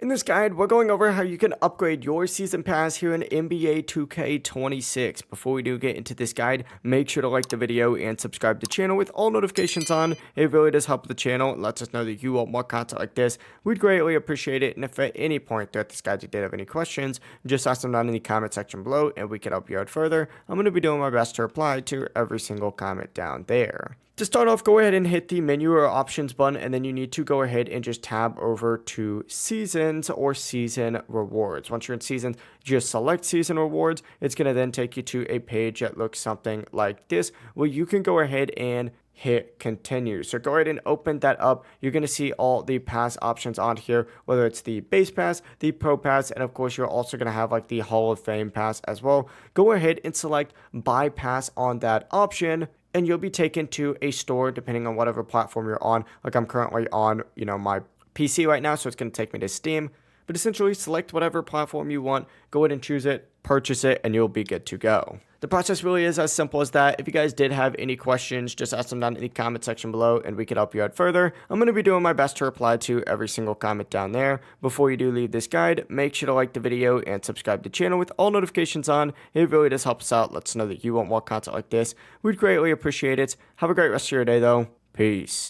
In this guide, we're going over how you can upgrade your season pass here in NBA 2K26. Before we do get into this guide, make sure to like the video and subscribe to the channel with all notifications on. It really does help the channel. It lets us know that you want more content like this. We'd greatly appreciate it. And if at any point throughout this guide you did have any questions, just ask them down in the comment section below and we can help you out further. I'm going to be doing my best to reply to every single comment down there. To start off, go ahead and hit the menu or options button, and then you need to go ahead and just tab over to seasons or season rewards. Once you're in seasons, just select season rewards. It's going to then take you to a page that looks something like this, where you can go ahead and hit continue. So go ahead and open that up. You're going to see all the pass options on here, whether it's the base pass, the pro pass, and of course you're also going to have like the Hall of Fame pass as well. Go ahead and select bypass on that option, and you'll be taken to a store depending on whatever platform you're on. Like I'm currently on, my PC right now, so it's going to take me to Steam. But essentially, select whatever platform you want, go ahead and choose it, purchase it, and you'll be good to go. The process really is as simple as that. If you guys did have any questions, just ask them down in the comment section below and we could help you out further. I'm going to be doing my best to reply to every single comment down there. Before you do leave this guide, make sure to like the video and subscribe to the channel with all notifications on. It really does help us out. Let us know that you want more content like this. We'd greatly appreciate it. Have a great rest of your day though. Peace.